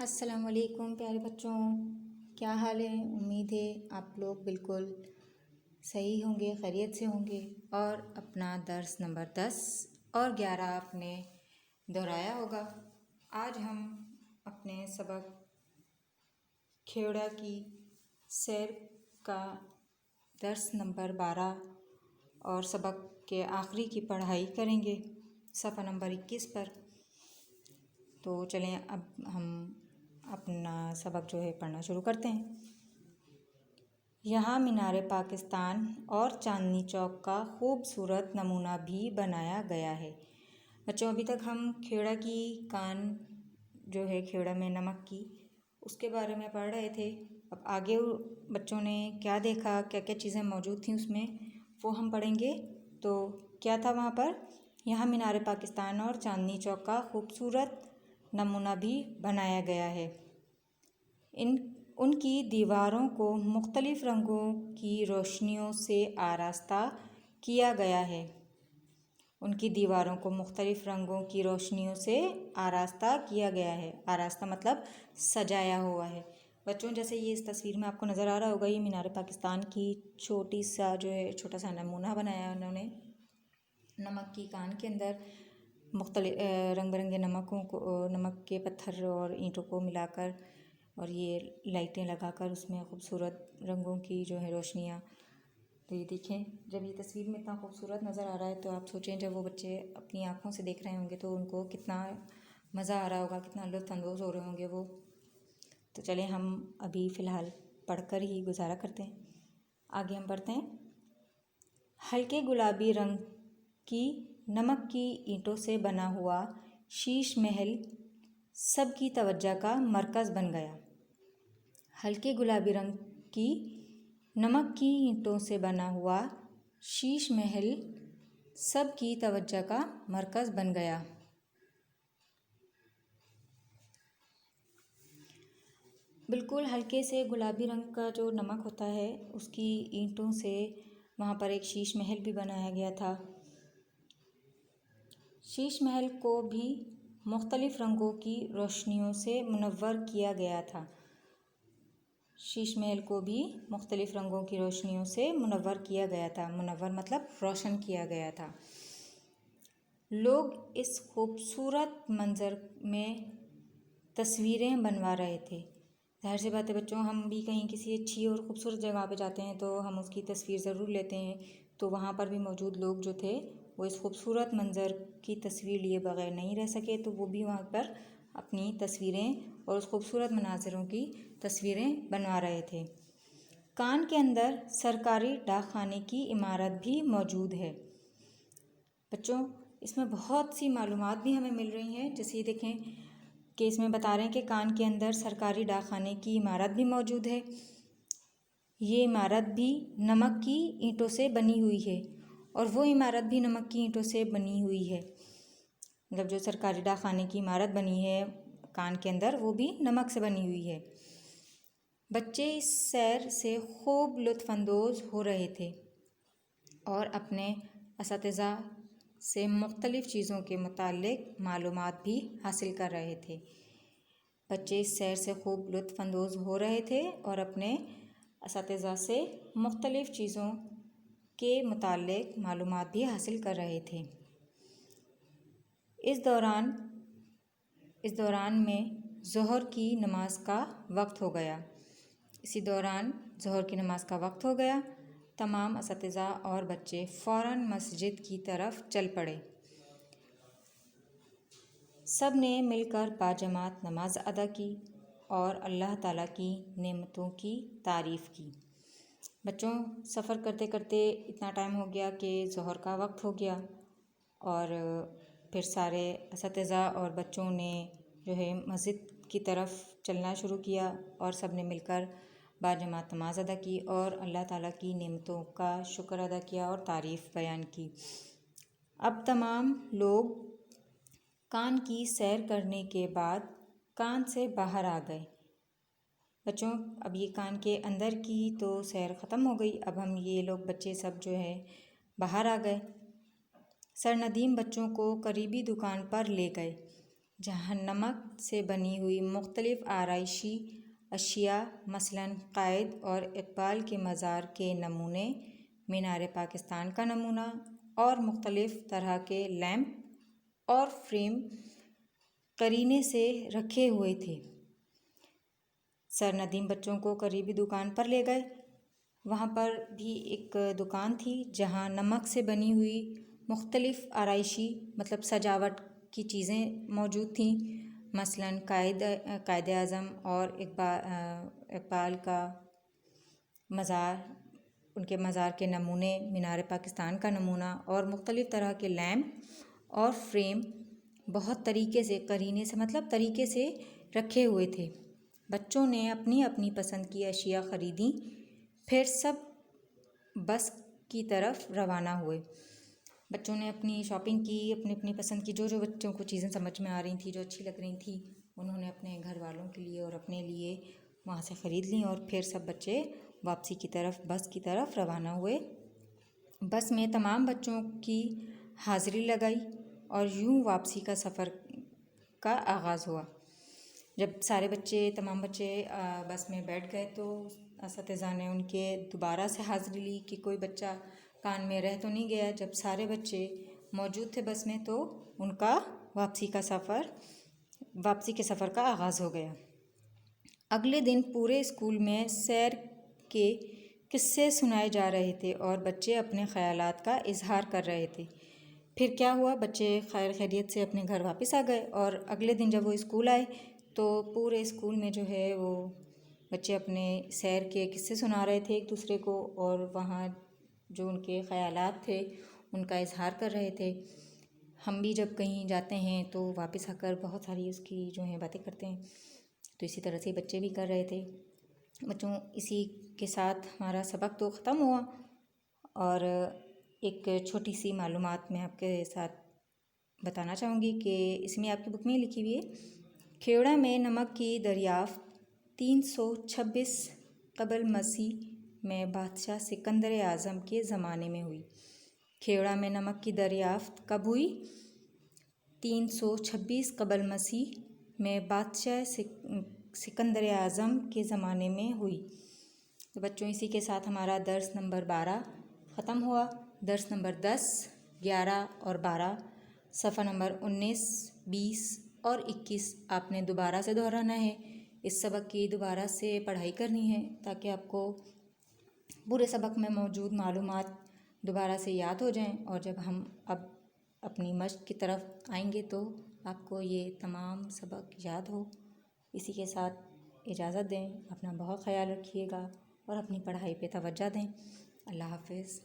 السلام علیکم پیارے بچوں، کیا حال ہے؟ امید ہے آپ لوگ بالکل صحیح ہوں گے، خیریت سے ہوں گے اور اپنا درس نمبر 10 اور 11 آپ نے دہرایا ہوگا۔ آج ہم اپنے سبق کھیوڑا کی سیر کا درس نمبر 12 اور سبق کے آخری کی پڑھائی کریں گے صفحہ نمبر 21 پر۔ تو چلیں اب ہم اپنا سبق پڑھنا شروع کرتے ہیں۔ یہاں مینار پاکستان اور چاندنی چوک کا خوبصورت نمونہ بھی بنایا گیا ہے۔ بچوں ابھی تک ہم کھیوڑا کی کان کھیوڑا میں نمک کی اس کے بارے میں پڑھ رہے تھے۔ اب آگے بچوں نے کیا دیکھا، کیا کیا چیزیں موجود تھیں اس میں، وہ ہم پڑھیں گے۔ تو کیا تھا وہاں پر؟ یہاں مینار پاکستان اور چاندنی چوک کا خوبصورت نمونہ بھی بنایا گیا ہے۔ ان کی دیواروں کو مختلف رنگوں کی روشنیوں سے آراستہ کیا گیا ہے۔ ان کی دیواروں کو مختلف رنگوں کی روشنیوں سے آراستہ کیا گیا ہے۔ آراستہ مطلب سجایا ہوا ہے۔ بچوں جیسے یہ اس تصویر میں آپ کو نظر آ رہا ہوگا، یہ مینار پاکستان کی چھوٹا سا نمونہ بنایا انہوں نے نمک کی کان کے اندر۔ مختلف رنگ برنگے نمک کے پتھر اور اینٹوں کو ملا کر اور یہ لائٹیں لگا کر اس میں خوبصورت رنگوں کی روشنیاں۔ تو یہ دیکھیں، جب یہ تصویر میں اتنا خوبصورت نظر آ رہا ہے تو آپ سوچیں جب وہ بچے اپنی آنکھوں سے دیکھ رہے ہوں گے تو ان کو کتنا مزہ آ رہا ہوگا، کتنا لطف اندوز ہو رہے ہوں گے وہ۔ تو چلیں ہم ابھی فی الحال پڑھ کر ہی گزارا کرتے ہیں۔ آگے ہم پڑھتے ہیں۔ ہلکے گلابی رنگ کی نمک کی اینٹوں سے بنا ہوا شیش محل سب کی توجہ کا مرکز بن گیا۔ ہلکے گلابی رنگ کی نمک کی اینٹوں سے بنا ہوا شیش محل سب کی توجہ کا مرکز بن گیا۔ بالکل ہلکے سے گلابی رنگ کا جو نمک ہوتا ہے اس کی اینٹوں سے وہاں پر ایک شیش محل بھی بنایا گیا تھا۔ شیش محل کو بھی مختلف رنگوں کی روشنیوں سے منور کیا گیا تھا۔ شیش محل کو بھی مختلف رنگوں کی روشنیوں سے منور کیا گیا تھا۔ منور مطلب روشن کیا گیا تھا۔ لوگ اس خوبصورت منظر میں تصویریں بنوا رہے تھے۔ ظاہر سی بات ہے بچوں، ہم بھی کہیں کسی اچھی اور خوبصورت جگہ پہ جاتے ہیں تو ہم اس کی تصویر ضرور لیتے ہیں۔ تو وہاں پر بھی موجود لوگ جو تھے وہ اس خوبصورت منظر کی تصویر لیے بغیر نہیں رہ سکے، تو وہ بھی وہاں پر اپنی تصویریں اور اس خوبصورت مناظروں کی تصویریں بنوا رہے تھے۔ کان کے اندر سرکاری ڈاک خانے کی عمارت بھی موجود ہے۔ بچوں اس میں بہت سی معلومات بھی ہمیں مل رہی ہیں، جیسے یہ دیکھیں کہ اس میں بتا رہے ہیں کہ کان کے اندر سرکاری ڈاک خانے کی عمارت بھی موجود ہے۔ یہ عمارت بھی نمک کی اینٹوں سے بنی ہوئی ہے اور وہ عمارت بھی نمک کی اینٹوں سے بنی ہوئی ہے۔ مطلب جو سرکاری ڈاک خانے کی عمارت بنی ہے کان کے اندر وہ بھی نمک سے بنی ہوئی ہے۔ بچے اس سیر سے خوب لطف اندوز ہو رہے تھے اور اپنے اساتذہ سے مختلف چیزوں کے متعلق معلومات بھی حاصل کر رہے تھے۔ بچے اس سیر سے خوب لطف اندوز ہو رہے تھے اور اپنے اساتذہ سے مختلف چیزوں کے متعلق معلومات بھی حاصل کر رہے تھے۔ اس دوران میں ظہر کی نماز کا وقت ہو گیا۔ اسی دوران ظہر کی نماز کا وقت ہو گیا۔ تمام اساتذہ اور بچے فوراً مسجد کی طرف چل پڑے۔ سب نے مل کر باجماعت نماز ادا کی اور اللہ تعالیٰ کی نعمتوں کی تعریف کی۔ بچوں سفر کرتے کرتے اتنا ٹائم ہو گیا کہ ظہر کا وقت ہو گیا اور پھر سارے اساتذہ اور بچوں نے مسجد کی طرف چلنا شروع کیا اور سب نے مل کر باجماعت نماز ادا کی اور اللہ تعالیٰ کی نعمتوں کا شکر ادا کیا اور تعریف بیان کی۔ اب تمام لوگ کان کی سیر کرنے کے بعد کان سے باہر آ گئے۔ بچوں اب یہ کان کے اندر کی تو سیر ختم ہو گئی، اب ہم یہ لوگ بچے سب باہر آ گئے۔ سرندیم بچوں کو قریبی دکان پر لے گئے جہاں نمک سے بنی ہوئی مختلف آرائشی اشیاء مثلاً قائد اور اقبال کے مزار کے نمونے، مینار پاکستان کا نمونہ اور مختلف طرح کے لیمپ اور فریم قرینے سے رکھے ہوئے تھے۔ سر ندیم بچوں کو قریبی دکان پر لے گئے۔ وہاں پر بھی ایک دکان تھی جہاں نمک سے بنی ہوئی مختلف آرائشی سجاوٹ کی چیزیں موجود تھیں، مثلاً قائد اعظم اور اقبال کا مزار، ان کے مزار کے نمونے، مینار پاکستان کا نمونہ اور مختلف طرح کے لیمپ اور فریم بہت طریقے سے قرینے سے طریقے سے رکھے ہوئے تھے۔ بچوں نے اپنی اپنی پسند کی اشیاء خریدیں، پھر سب بس کی طرف روانہ ہوئے۔ بچوں نے اپنی شاپنگ کی، اپنی پسند کی جو بچوں کو چیزیں سمجھ میں آ رہی تھیں، جو اچھی لگ رہی تھیں، انہوں نے اپنے گھر والوں کے لیے اور اپنے لیے وہاں سے خرید لیں، اور پھر سب بچے واپسی کی طرف بس کی طرف روانہ ہوئے۔ بس میں تمام بچوں کی حاضری لگائی اور یوں واپسی کا سفر کا آغاز ہوا۔ جب تمام بچے بس میں بیٹھ گئے تو اساتذہ نے ان کے دوبارہ سے حاضری لی کہ کوئی بچہ کان میں رہ تو نہیں گیا۔ جب سارے بچے موجود تھے بس میں تو ان کا واپسی کے سفر کا آغاز ہو گیا۔ اگلے دن پورے اسکول میں سیر کے قصے سنائے جا رہے تھے اور بچے اپنے خیالات کا اظہار کر رہے تھے۔ پھر کیا ہوا، بچے خیر خیریت سے اپنے گھر واپس آ گئے، اور اگلے دن جب وہ اسکول آئے تو پورے اسکول میں وہ بچے اپنے سیر کے قصے سنا رہے تھے ایک دوسرے کو، اور وہاں جو ان کے خیالات تھے ان کا اظہار کر رہے تھے۔ ہم بھی جب کہیں جاتے ہیں تو واپس آ کر بہت ساری اس کی باتیں کرتے ہیں، تو اسی طرح سے بچے بھی کر رہے تھے۔ بچوں، اسی کے ساتھ ہمارا سبق تو ختم ہوا، اور ایک چھوٹی سی معلومات میں آپ کے ساتھ بتانا چاہوں گی کہ اس میں آپ کی بک میں لکھی ہوئی ہے، کھیوڑا میں نمک کی دریافت 326 قبل مسیح میں بادشاہ سکندر اعظم کے زمانے میں ہوئی۔ کھیوڑا میں نمک کی دریافت کب ہوئی؟ 326 قبل مسیح میں بادشاہ سکندر اعظم کے زمانے میں ہوئی۔ تو بچوں، اسی کے ساتھ ہمارا درس نمبر 12 ختم ہوا۔ درس نمبر 10، 11 اور 12 صفحہ نمبر 19، 20 اور 21 آپ نے دوبارہ سے دہرانا ہے۔ اس سبق کی دوبارہ سے پڑھائی کرنی ہے تاکہ آپ کو پورے سبق میں موجود معلومات دوبارہ سے یاد ہو جائیں، اور جب ہم اب اپنی مشق کی طرف آئیں گے تو آپ کو یہ تمام سبق یاد ہو۔ اسی کے ساتھ اجازت دیں، اپنا بہت خیال رکھیے گا اور اپنی پڑھائی پہ توجہ دیں۔ اللہ حافظ۔